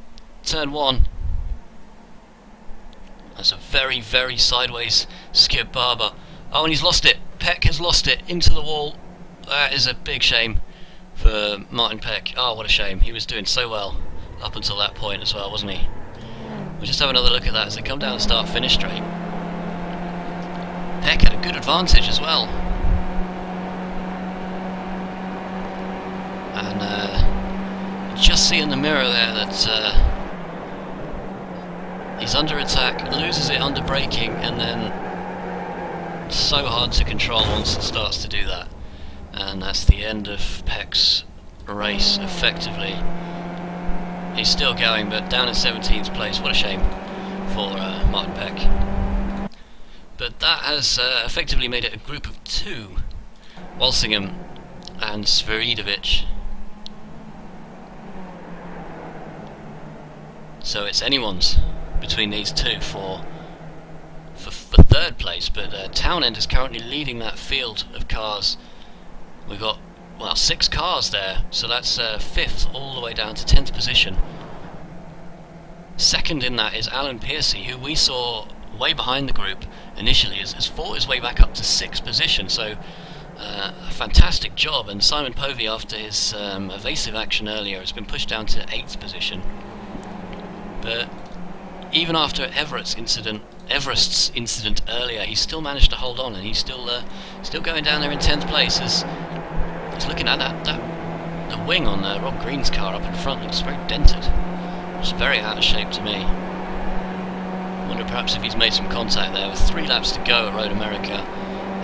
turn 1. That's a very, very sideways Skip Barber. Oh, and he's lost it. Peck has lost it into the wall. That is a big shame for Martin Peck. Oh, what a shame. He was doing so well up until that point as well, wasn't he? We'll just have another look at that as they come down and start finish straight. Peck had a good advantage as well. And you just see in the mirror there that he's under attack, loses it under braking, and then it's so hard to control once it starts to do that. And that's the end of Peck's race, effectively. He's still going, but down in 17th place. What a shame for Martin Peck. But that has effectively made it a group of 2. Walsingham and Sveridovic. So it's anyone's between these 2 for 3rd place, but Townend is currently leading that field of cars. We've got, well, 6 cars there, so that's 5th all the way down to 10th position. 2nd in that is Alan Piercy, who we saw way behind the group initially, has fought his way back up to 6th position, so a fantastic job. And Simon Povey, after his evasive action earlier, has been pushed down to 8th position. But even after Everest's incident earlier, he still managed to hold on, and he's still going down there in 10th place. As he's looking at that the wing on Rob Green's car up in front looks very dented. It's very out of shape to me. Wonder perhaps if he's made some contact there. With 3 laps to go at Road America,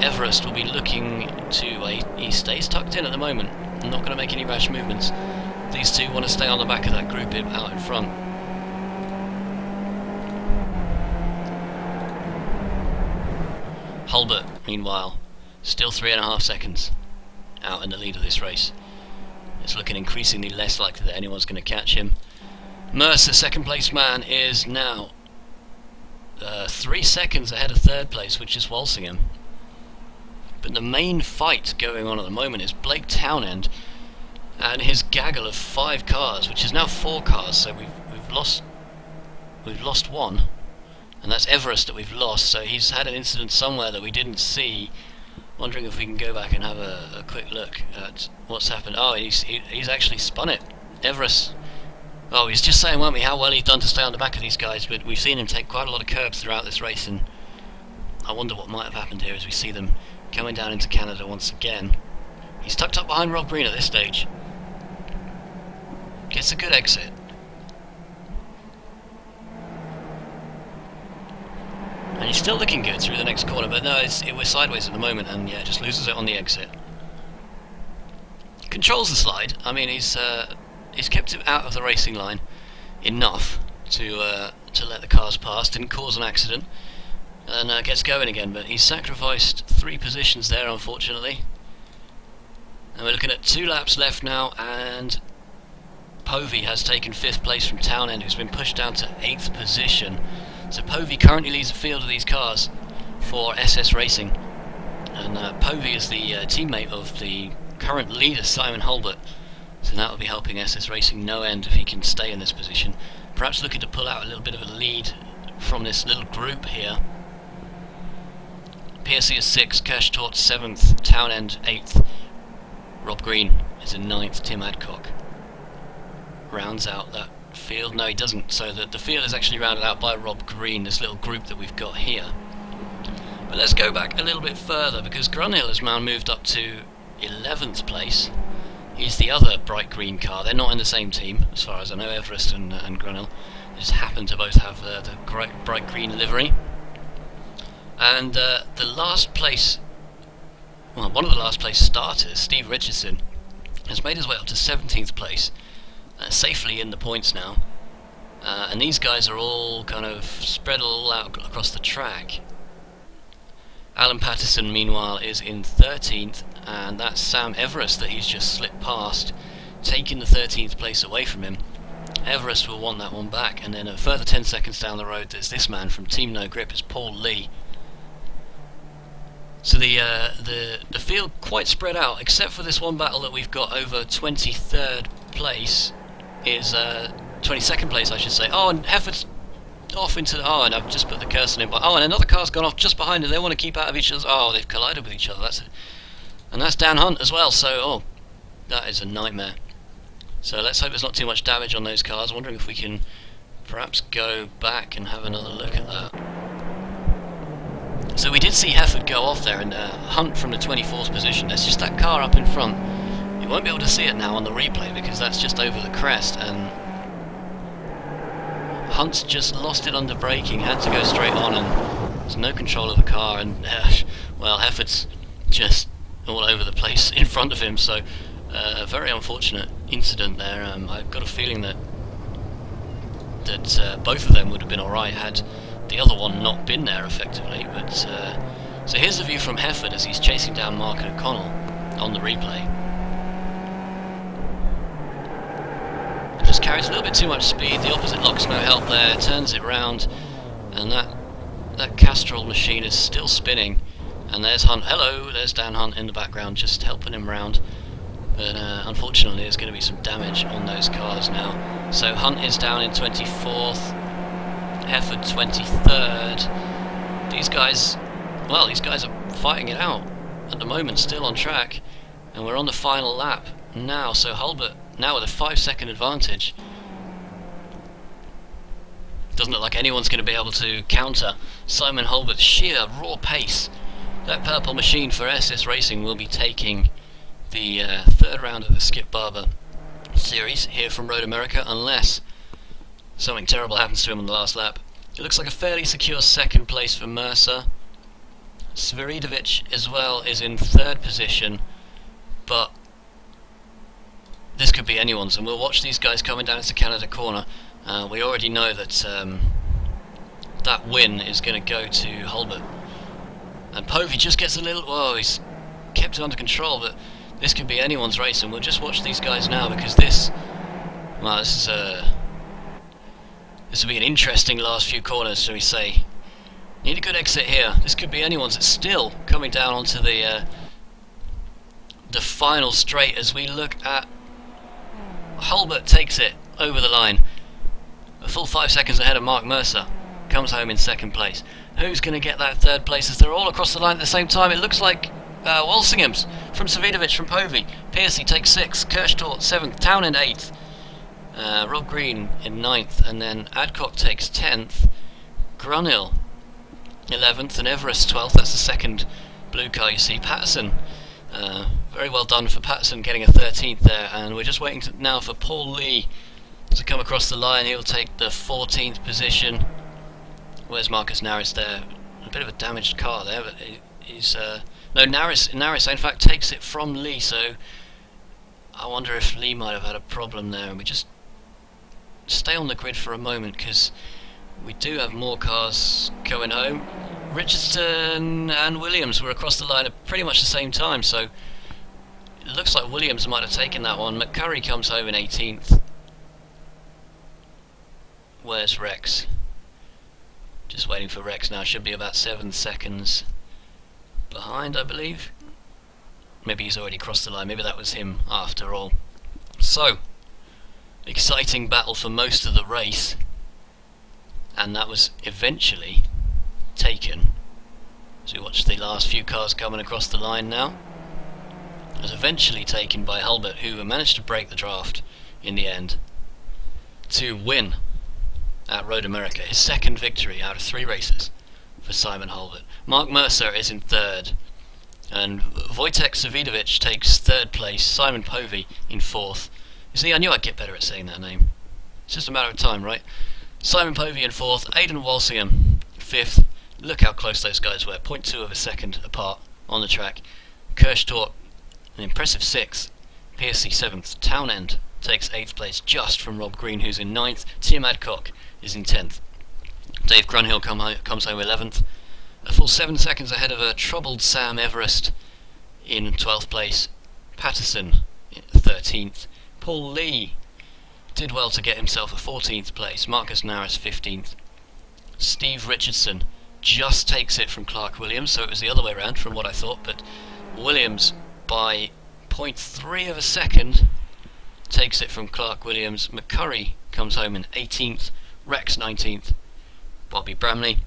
Everest will be looking to... he stays tucked in at the moment, not going to make any rash movements. These 2 want to stay on the back of that group out in front. Hulbert, meanwhile, still 3.5 seconds out in the lead of this race. It's looking increasingly less likely that anyone's going to catch him. Mercer, 2nd place man, is now 3 seconds ahead of 3rd place, which is Walsingham. But the main fight going on at the moment is Blake Townend and his gaggle of 5 cars, which is now 4 cars. So we've lost one, and that's Everest that we've lost. So he's had an incident somewhere that we didn't see. Wondering if we can go back and have a quick look at what's happened. Oh, he's actually spun it. Everest. Oh, he's just saying, weren't we, how well he's done to stay on the back of these guys, but we've seen him take quite a lot of curbs throughout this race, and I wonder what might have happened here as we see them coming down into Canada once again. He's tucked up behind Rob Green at this stage. Gets a good exit. And he's still looking good through the next corner, but no, we're sideways at the moment, and yeah, just loses it on the exit. Controls the slide. I mean, he's kept it out of the racing line enough to let the cars pass. Didn't cause an accident, and gets going again. But he's sacrificed 3 positions there, unfortunately. And we're looking at 2 laps left now, and Povey has taken 5th place from Townend, who's been pushed down to 8th position. So Povey currently leads the field of these cars for SS Racing, and Povey is the teammate of the current leader Simon Hulbert, so that will be helping SS Racing no end if he can stay in this position. Perhaps looking to pull out a little bit of a lead from this little group here. PSC is 6th, Cash Tort 7th, Townend 8th, Rob Green is in 9th, Tim Adcock rounds out that field. No, he doesn't. So the field is actually rounded out by Rob Green, this little group that we've got here. But let's go back a little bit further, because Grunhill has now moved up to 11th place. He's the other bright green car. They're not in the same team, as far as I know, Everest and Grunhill. They just happen to both have the bright green livery. And the last place, well, one of the last place starters, Steve Richardson, has made his way up to 17th place. Safely in the points now, and these guys are all kind of spread all out across the track. Alan Patterson meanwhile is in 13th, and that's Sam Everest that he's just slipped past, taking the 13th place away from him. Everest will want that one back, and then a further 10 seconds down the road there's this man from Team No Grip, it's Paul Lee. So the field quite spread out, except for this one battle that we've got over 23rd place. Is 22nd place, I should say. Oh, and Heffert's off into the... Oh, and I've just put the cursor in. But oh, and another car's gone off just behind it. They want to keep out of each other's... Oh, they've collided with each other. That's it. And that's Dan Hunt as well. So, oh, that is a nightmare. So let's hope there's not too much damage on those cars. Wondering if we can perhaps go back and have another look at that. So we did see Hefford go off there, and Hunt from the 24th position. There's just that car up in front. You won't be able to see it now on the replay because that's just over the crest, and Hunt's just lost it under braking, had to go straight on, and there's no control of the car, and well, Hefford's just all over the place in front of him, so a very unfortunate incident there. I've got a feeling that both of them would have been alright had the other one not been there effectively, but so here's the view from Hefford as he's chasing down Mark O'Connell on the replay. Just carries a little bit too much speed, the opposite lock's no help there, turns it round, and that Castrol machine is still spinning, and there's Hunt, hello, there's Dan Hunt in the background just helping him round, but unfortunately there's going to be some damage on those cars now. So Hunt is down in 24th, Hefford 23rd, these guys are fighting it out at the moment, still on track, and we're on the final lap now, so Hulbert now with a 5-second advantage. Doesn't look like anyone's going to be able to counter Simon Hulbert's sheer raw pace. That purple machine for SS Racing will be taking the 3rd round of the Skip Barber series here from Road America, unless something terrible happens to him on the last lap. It looks like a fairly secure 2nd place for Mercer. Sviridovic as well is in 3rd position, but this could be anyone's, and we'll watch these guys coming down into Canada corner. We already know that that win is going to go to Hulbert, and Povey just gets a little... Whoa, he's kept it under control, but this could be anyone's race, and we'll just watch these guys now, because this will be an interesting last few corners, shall we say. Need a good exit here. This could be anyone's. It's still coming down onto the final straight as we look at Hulbert takes it over the line. A full 5 seconds ahead of Mark Mercer. Comes home in second place. Who's going to get that third place as they're all across the line at the same time? It looks like Walsingham's from Savidovic from Povey. Piercy takes 6th, Kirchtorp 7th, Townend 8th, Rob Green in 9th, and then Adcock takes 10th, Grunhill 11th, and Everest 12th. That's the second blue car you see. Patterson, very well done for Patterson getting a 13th there, and we're just waiting now for Paul Lee to come across the line. He'll take the 14th position. Where's Marcus Narris there? A bit of a damaged car there, but he's no, Narris in fact takes it from Lee, so I wonder if Lee might have had a problem there. And we just stay on the grid for a moment because we do have more cars going home. Richardson and Williams were across the line at pretty much the same time, so it looks like Williams might have taken that one. McCurry comes home in 18th. Where's Rex? Just waiting for Rex now. Should be about 7 seconds behind, I believe. Maybe he's already crossed the line. Maybe that was him after all. So, exciting battle for most of the race, and that was eventually taken. So we watch the last few cars coming across the line now. It was eventually taken by Hulbert, who managed to break the draft in the end to win at Road America, his second victory out of 3 races for Simon Hulbert. Mark Mercer is in 3rd, and Wojtek Savidovic takes 3rd place, Simon Povey in 4th. You see, I knew I'd get better at saying that name. It's just a matter of time, right? Simon Povey in 4th, Aidan Walsingham 5th. Look how close those guys were, 0.2 of a second apart on the track. Kirchtorp, an impressive 6th, Piercy 7th, Townend takes 8th place just from Rob Green, who's in 9th. Tim Adcock is in 10th. Dave Grunhill comes home 11th, a full 7 seconds ahead of a troubled Sam Everest in 12th place. Patterson 13th. Paul Lee did well to get himself a 14th place. Marcus Narris 15th. Steve Richardson just takes it from Clark Williams, so it was the other way around from what I thought, but Williams by 0.3 of a second takes it from Clark Williams. McCurry comes home in 18th, Rex 19th, Bobby Bramley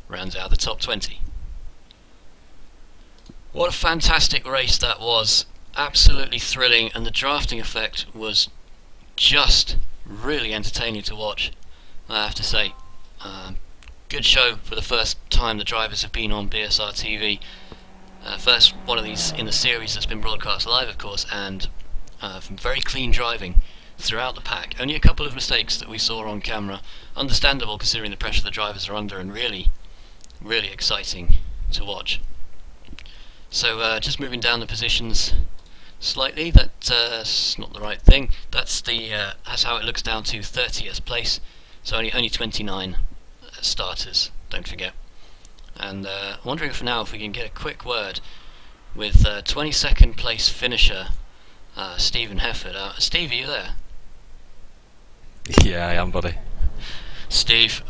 rounds out the top 20. What a fantastic race that was, absolutely thrilling, and the drafting effect was just really entertaining to watch, I have to say. Good show for the first time the drivers have been on BSR TV. First one of these in the series that's been broadcast live, of course, and very clean driving throughout the pack. Only a couple of mistakes that we saw on camera. Understandable considering the pressure the drivers are under, and really, really exciting to watch. So just moving down the positions slightly, that's not the right thing. That's how it looks down to 30th place. So only 29 starters, don't forget. And wondering if now if we can get a quick word with 22nd place finisher Stephen Hefford. Steve, are you there? Yeah, I am, buddy. Steve,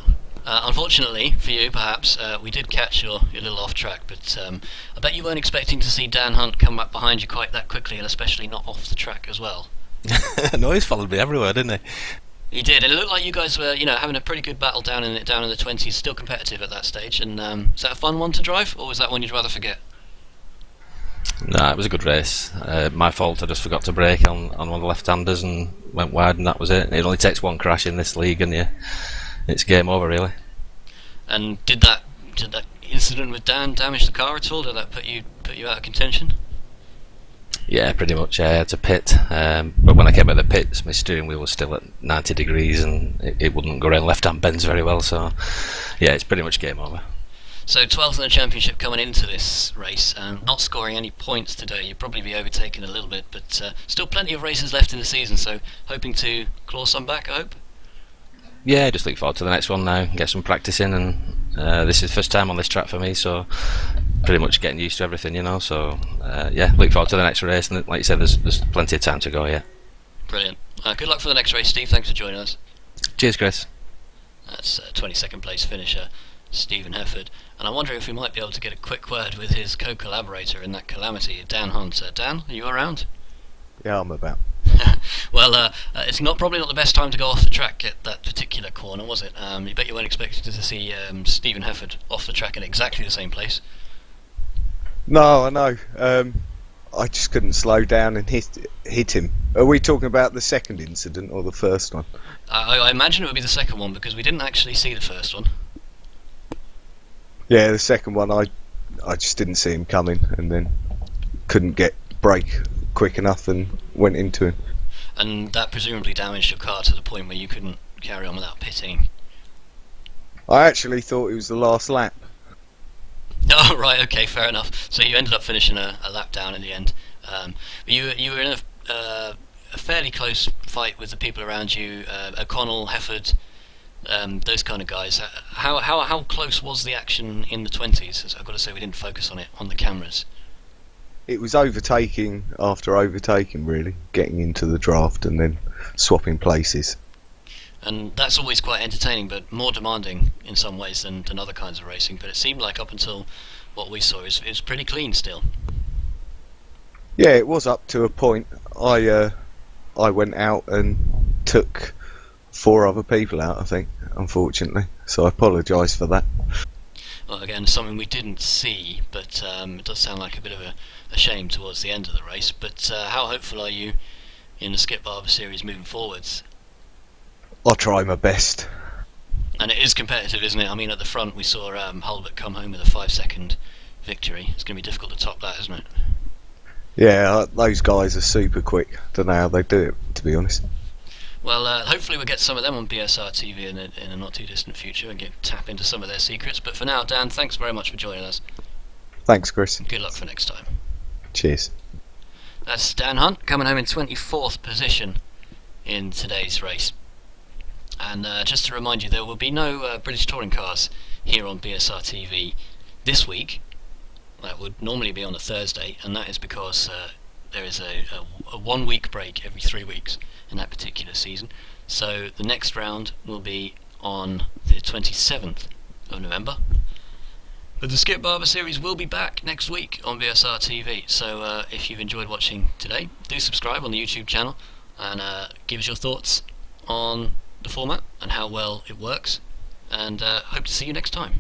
unfortunately for you, perhaps, we did catch your little off track, but I bet you weren't expecting to see Dan Hunt come up behind you quite that quickly, and especially not off the track as well. No, he's followed me everywhere, didn't he? He did, and it looked like you guys were, having a pretty good battle down in the 20s, still competitive at that stage. And was that a fun one to drive, or was that one you'd rather forget? Nah, it was a good race. My fault, I just forgot to brake on one of the left-handers and went wide, and that was it. It only takes one crash in this league, and it's game over, really. And did that incident with Dan damage the car at all? Did that put you out of contention? Yeah, pretty much. I had to pit, but when I came out of the pits, my steering wheel was still at 90 degrees, and it wouldn't go around left-hand bends very well. So, yeah, it's pretty much game over. So 12th in the championship coming into this race, not scoring any points today. You'll probably be overtaken a little bit, but still plenty of races left in the season, so hoping to claw some back, I hope? Yeah, just look forward to the next one now, get some practice in, and this is the first time on this track for me, so pretty much getting used to everything, so yeah, look forward to the next race, and like you said, there's plenty of time to go, yeah. Brilliant. Good luck for the next race, Steve. Thanks for joining us. Cheers, Chris. That's 22nd place finisher Stephen Hefford, and I'm wondering if we might be able to get a quick word with his co-collaborator in that calamity, Dan Hunt. Dan, are you around? Yeah, I'm about. Well, it's probably not the best time to go off the track at that particular corner, was it? You bet you weren't expecting to see Stephen Hefford off the track in exactly the same place. No, I know. I just couldn't slow down and hit him. Are we talking about the second incident or the first one? I imagine it would be the second one because we didn't actually see the first one. Yeah, the second one I just didn't see him coming, and then couldn't get brake quick enough and went into him. And that presumably damaged your car to the point where you couldn't carry on without pitting. I actually thought it was the last lap. Oh, right, okay, fair enough. So you ended up finishing a lap down in the end. You were in a fairly close fight with the people around you, O'Connell, Hefford, those kind of guys. How close was the action in the 20s? I've got to say we didn't focus on it on the cameras. It was overtaking after overtaking, really, getting into the draft and then swapping places. And that's always quite entertaining, but more demanding in some ways than other kinds of racing. But it seemed like up until what we saw, it was pretty clean still. Yeah, it was up to a point. I went out and took 4 other people out, I think, unfortunately. So I apologise for that. Well, again, something we didn't see, but it does sound like a bit of a shame towards the end of the race. But how hopeful are you in the Skip Barber series moving forwards? I'll try my best. And it is competitive, isn't it? I mean, at the front we saw Hulbert come home with a 5-second victory. It's going to be difficult to top that, isn't it? Yeah, those guys are super quick. Don't know how they do it, to be honest. Well, hopefully we'll get some of them on BSR TV in a not too distant future and tap into some of their secrets. But for now, Dan, thanks very much for joining us. Thanks, Chris. Good luck for next time. Cheers. That's Dan Hunt coming home in 24th position in today's race. And just to remind you, there will be no British touring cars here on BSR TV this week. That would normally be on a Thursday, and that is because there is a 1 week break every 3 weeks in that particular season. So the next round will be on the 27th of November. But the Skip Barber series will be back next week on BSR TV. So if you've enjoyed watching today, do subscribe on the YouTube channel and give us your thoughts on the format and how well it works. And hope to see you next time.